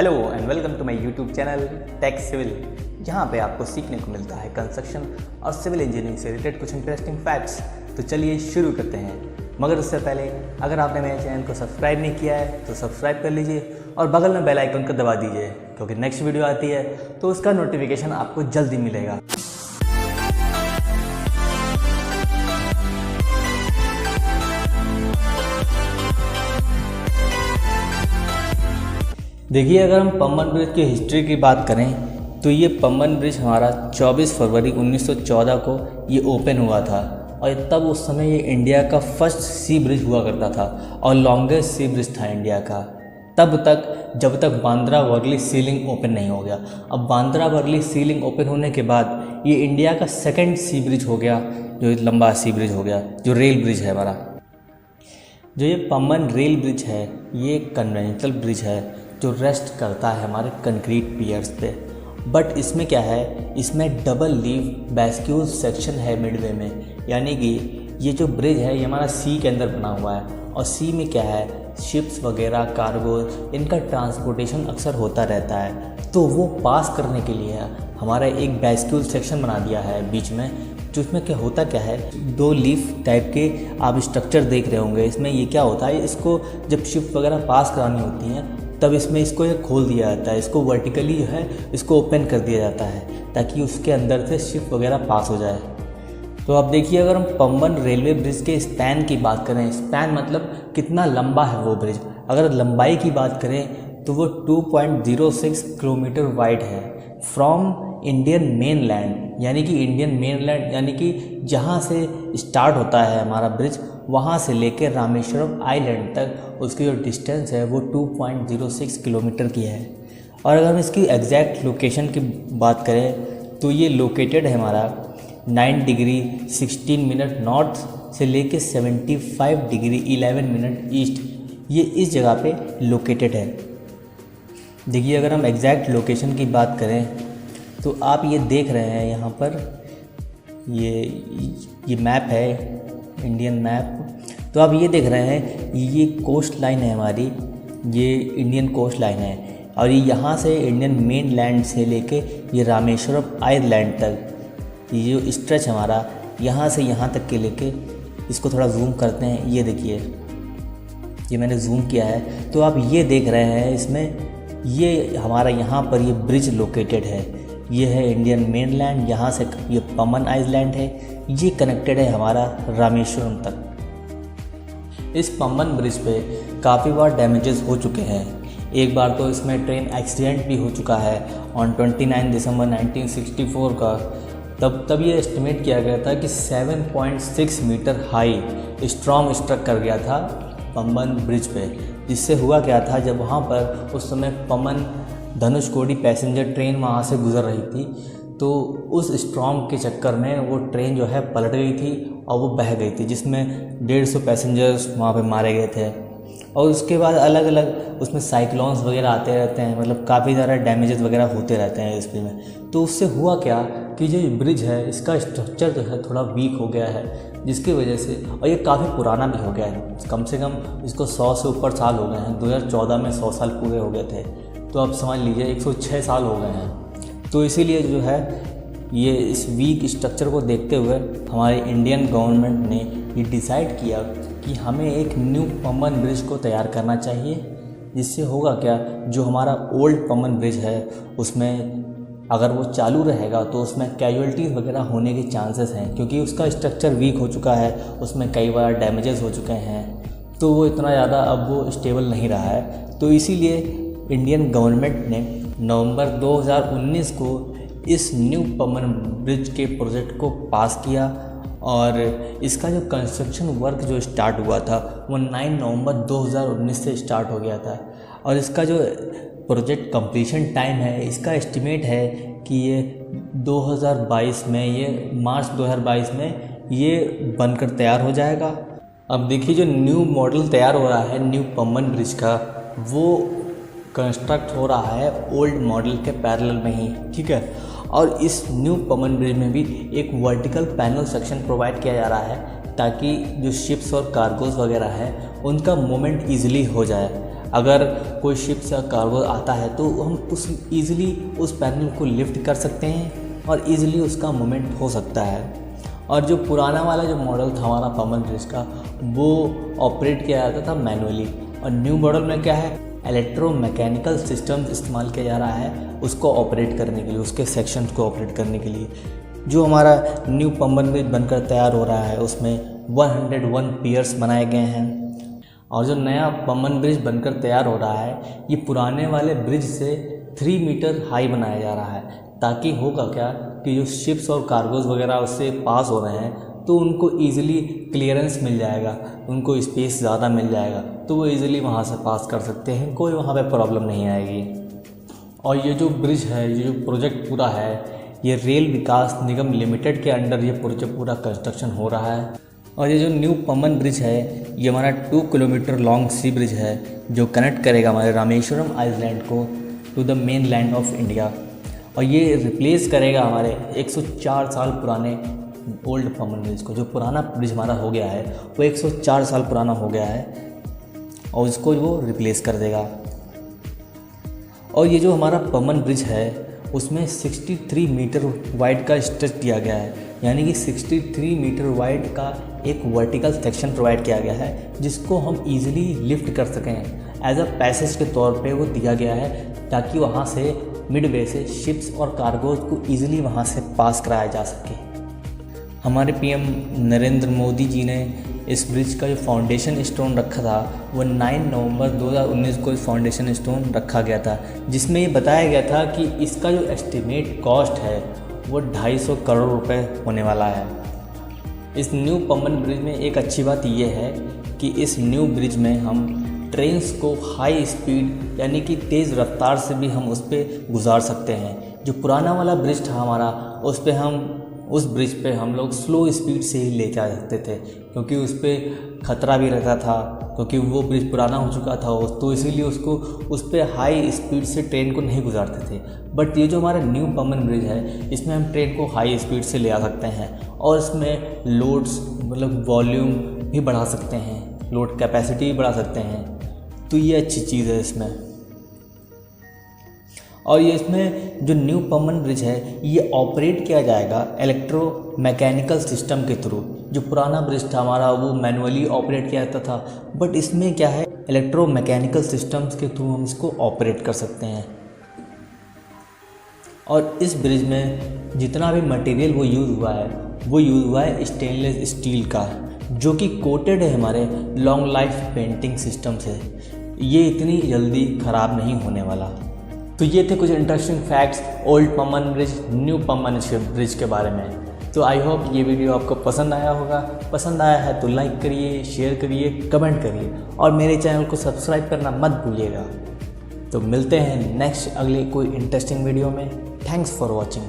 Hello and welcome to my YouTube channel tech civil, जहाँ पे आपको सीखने को मिलता है कंस्ट्रक्शन और सिविल इंजीनियरिंग से रिलेटेड कुछ इंटरेस्टिंग फैक्ट्स। तो चलिए शुरू करते हैं। मगर उससे पहले अगर आपने मेरे चैनल को सब्सक्राइब नहीं किया है तो सब्सक्राइब कर लीजिए और बगल में बेल आइकन को दबा दीजिए, क्योंकि नेक्स्ट वीडियो आती है तो उसका नोटिफिकेशन आपको जल्दी मिलेगा। देखिए, अगर हम पम्बन ब्रिज की हिस्ट्री की बात करें तो ये पम्बन ब्रिज हमारा 24 फरवरी 1914 को ये ओपन हुआ था और तब उस समय ये इंडिया का फर्स्ट सी ब्रिज हुआ करता था और लॉन्गेस्ट सी ब्रिज था इंडिया का, तब तक जब तक बांद्रा वर्ली सी लिंक ओपन नहीं हो गया। अब बांद्रा वर्ली सी लिंक ओपन होने के बाद ये इंडिया का सेकेंड सी ब्रिज हो गया, जो लंबा सी ब्रिज हो गया, जो रेल ब्रिज है हमारा। जो ये पम्बन रेल ब्रिज है ये कन्वेंशनल ब्रिज है जो रेस्ट करता है हमारे कंक्रीट पियर्स पे। बट इसमें क्या है, इसमें डबल लीव बैस्क्यूल सेक्शन है मिडवे में, यानी कि ये जो ब्रिज है ये हमारा सी के अंदर बना हुआ है और सी में क्या है, शिप्स वगैरह कार्गो इनका ट्रांसपोर्टेशन अक्सर होता रहता है। तो वो पास करने के लिए हमारा एक बैस्क्यूल सेक्शन बना दिया है बीच में, जो इसमें क्या होता क्या है, दो लीफ टाइप के आप स्ट्रक्चर देख रहे होंगे। इसमें ये क्या होता है, इसको जब शिप वगैरह पास करानी होती हैं तब इसमें इसको ये खोल दिया जाता है, इसको वर्टिकली जो है इसको ओपन कर दिया जाता है ताकि उसके अंदर से शिप वगैरह पास हो जाए। तो अब देखिए, अगर हम पम्बन रेलवे ब्रिज के स्पैन की बात करें, स्पैन मतलब कितना लंबा है वो ब्रिज, अगर लंबाई की बात करें तो वो 2.06 किलोमीटर वाइड है फ्रॉम इंडियन मेन लैंड, यानी कि इंडियन मेन लैंड यानी कि जहाँ से स्टार्ट होता है हमारा ब्रिज वहाँ से लेकर रामेश्वरम आइलैंड तक उसकी जो डिस्टेंस है वो 2.06 किलोमीटर की है। और अगर हम इसकी एग्जैक्ट लोकेशन की बात करें तो ये लोकेटेड है हमारा 9 डिग्री 16 मिनट नॉर्थ से लेकर 75 डिग्री 11 मिनट ईस्ट, ये इस जगह पे लोकेटेड है। देखिए, अगर हम एग्जैक्ट लोकेशन की बात करें तो आप ये देख रहे हैं यहाँ पर ये मैप है, इंडियन मैप। तो आप ये देख रहे हैं ये कोस्ट लाइन है हमारी, ये इंडियन कोस्ट लाइन है और ये यहाँ से इंडियन मेन लैंड से लेके ये रामेश्वरम आइलैंड तक ये जो स्ट्रेच हमारा यहाँ से यहाँ तक के लेके, इसको थोड़ा जूम करते हैं। ये देखिए, ये मैंने जूम किया है तो आप ये देख रहे हैं इसमें ये हमारा यहाँ पर ये ब्रिज लोकेटेड है। ये है इंडियन मेन लैंड, यहाँ से ये पम्बन आइलैंड है, ये कनेक्टेड है हमारा रामेश्वरम तक। इस पम्बन ब्रिज पे काफ़ी बार डैमेजेस हो चुके हैं। एक बार तो इसमें ट्रेन एक्सीडेंट भी हो चुका है ऑन 29 दिसंबर 1964 का। तब ये एस्टिमेट किया गया था कि 7.6 मीटर हाई स्ट्रॉन्ग स्ट्रक कर गया था पम्बन ब्रिज पे, जिससे हुआ क्या था, जब वहाँ पर उस समय पम्बन धनुषकोडी पैसेंजर ट्रेन वहाँ से गुज़र रही थी तो उस स्ट्रॉम के चक्कर में वो ट्रेन जो है पलट गई थी और वो बह गई थी, जिसमें 150 पैसेंजर्स वहाँ पे मारे गए थे। और उसके बाद अलग अलग उसमें साइक्लोन्स वगैरह आते रहते हैं, मतलब काफ़ी ज़्यादा डैमेजेस वगैरह होते रहते हैं इस में। तो उससे हुआ क्या कि जो ब्रिज है इसका स्ट्रक्चर जो है थोड़ा वीक हो गया है, जिसकी वजह से, और ये काफ़ी पुराना भी हो गया है, कम से कम इसको 100 से ऊपर साल हो गए हैं। 2014 में 100 साल पूरे हो गए थे, तो अब समझ लीजिए 106 साल हो गए हैं। तो इसीलिए जो है ये इस वीक स्ट्रक्चर को देखते हुए हमारे इंडियन गवर्नमेंट ने ये डिसाइड किया कि हमें एक न्यू पम्बन ब्रिज को तैयार करना चाहिए, जिससे होगा क्या, जो हमारा ओल्ड पम्बन ब्रिज है उसमें अगर वो चालू रहेगा तो उसमें कैजुअल्टीज़ वगैरह होने के चांसेस हैं, क्योंकि उसका स्ट्रक्चर वीक हो चुका है, उसमें कई बार डैमेजेस हो चुके हैं, तो वो इतना ज़्यादा अब वो स्टेबल नहीं रहा है। तो इसीलिए इंडियन गवर्नमेंट ने नवंबर 2019 को इस न्यू पम्बन ब्रिज के प्रोजेक्ट को पास किया और इसका जो कंस्ट्रक्शन वर्क जो स्टार्ट हुआ था वो 9 नवंबर 2019 से स्टार्ट हो गया था। और इसका जो प्रोजेक्ट कंप्लीशन टाइम है, इसका एस्टिमेट है कि ये 2022 में, ये मार्च 2022 में ये बनकर तैयार हो जाएगा। अब देखिए, जो न्यू मॉडल तैयार हो रहा है न्यू पम्बन ब्रिज का, वो कंस्ट्रक्ट हो रहा है ओल्ड मॉडल के पैरेलल में ही, ठीक है। और इस न्यू पम्बन ब्रिज में भी एक वर्टिकल पैनल सेक्शन प्रोवाइड किया जा रहा है ताकि जो शिप्स और कार्गोज वगैरह हैं उनका मूवमेंट ईजिली हो जाए। अगर कोई शिप से कार्गो आता है तो हम उस ईज़िली उस पैनल को लिफ्ट कर सकते हैं और ईज़िली उसका मूवमेंट हो सकता है। और जो पुराना वाला जो मॉडल था हमारा पमन ब्रिज का, वो ऑपरेट किया जाता था मैनुअली, और न्यू मॉडल में क्या है, इलेक्ट्रोमैकेनिकल सिस्टम इस्तेमाल किया जा रहा है उसको ऑपरेट करने के लिए, उसके सेक्शंस को ऑपरेट करने के लिए। जो हमारा न्यू पमन ब्रिज बनकर तैयार हो रहा है उसमें 101 पियर्स बनाए गए हैं, और जो नया पमन ब्रिज बनकर तैयार हो रहा है ये पुराने वाले ब्रिज से 3 मीटर हाई बनाया जा रहा है, ताकि होगा क्या कि जो शिप्स और कार्गोज़ वगैरह उससे पास हो रहे हैं तो उनको ईज़िली क्लियरेंस मिल जाएगा, उनको स्पेस ज़्यादा मिल जाएगा, तो वो ईज़िली वहाँ से पास कर सकते हैं, कोई वहाँ पे प्रॉब्लम नहीं आएगी। और ये जो ब्रिज है, ये जो प्रोजेक्ट पूरा है, ये रेल विकास निगम लिमिटेड के अंडर ये प्रोजेक्ट पूरा कंस्ट्रक्शन हो रहा है। और ये जो न्यू पमन ब्रिज है ये हमारा 2 किलोमीटर लॉन्ग सी ब्रिज है जो कनेक्ट करेगा हमारे रामेश्वरम आइलैंड को to the mainland of India, और ये रिप्लेस करेगा हमारे 104 साल पुराने ओल्ड पमन ब्रिज को। जो पुराना ब्रिज हमारा हो गया है वो 104 साल पुराना हो गया है और इसको वो रिप्लेस कर देगा। और ये जो हमारा पमन ब्रिज है उसमें 63 मीटर वाइड का स्ट्रेच दिया गया है, यानी कि 63 मीटर वाइड का एक वर्टिकल सेक्शन प्रोवाइड किया गया है जिसको हम इजीली लिफ्ट कर सकें। एज अ पैसेज के तौर पे वो दिया गया है ताकि वहाँ से मिडवे से शिप्स और कार्गोज को ईज़िली वहाँ से पास कराया जा सके। हमारे पीएम नरेंद्र मोदी जी ने इस ब्रिज का जो फाउंडेशन स्टोन रखा था वो 9 नवंबर 2019 को फाउंडेशन स्टोन रखा गया था, जिसमें ये बताया गया था कि इसका जो एस्टिमेट कॉस्ट है वो 250 करोड़ रुपए होने वाला है। इस न्यू पमन ब्रिज में एक अच्छी बात ये है कि इस न्यू ब्रिज में हम ट्रेन्स को हाई स्पीड यानी कि तेज़ रफ्तार से भी हम उस पर गुजार सकते हैं। जो पुराना वाला ब्रिज था हमारा उस ब्रिज पे हम लोग स्लो स्पीड से ही ले जा सकते थे, क्योंकि उस पर ख़तरा भी रहता था, क्योंकि वो ब्रिज पुराना हो चुका था तो इसीलिए उसको उस पर हाई स्पीड से ट्रेन को नहीं गुजारते थे। बट ये जो हमारा न्यू पमन ब्रिज है इसमें हम ट्रेन को हाई स्पीड से ले आ सकते हैं और इसमें लोड्स मतलब वॉल्यूम भी बढ़ा सकते हैं, लोड कैपेसिटी भी बढ़ा सकते हैं, तो ये अच्छी चीज़ है इसमें। और ये इसमें जो न्यू पमन ब्रिज है ये ऑपरेट किया जाएगा इलेक्ट्रोमैकेनिकल सिस्टम के थ्रू। जो पुराना ब्रिज था हमारा वो मैनुअली ऑपरेट किया जाता था, बट इसमें क्या है इलेक्ट्रोमैकेनिकल सिस्टम्स के थ्रू हम इसको ऑपरेट कर सकते हैं। और इस ब्रिज में जितना भी मटेरियल वो यूज़ हुआ है स्टेनलेस स्टील का, जो कि कोटेड है हमारे लॉन्ग लाइफ पेंटिंग सिस्टम से। ये इतनी जल्दी ख़राब नहीं होने वाला। तो ये थे कुछ interesting facts old Pamban bridge new Pamban bridge के बारे में। तो आई होप ये वीडियो आपको पसंद आया होगा। पसंद आया है तो लाइक करिए, शेयर करिए, कमेंट करिए और मेरे चैनल को सब्सक्राइब करना मत भूलिएगा। तो मिलते हैं नेक्स्ट अगले कोई इंटरेस्टिंग वीडियो में। Thanks for watching.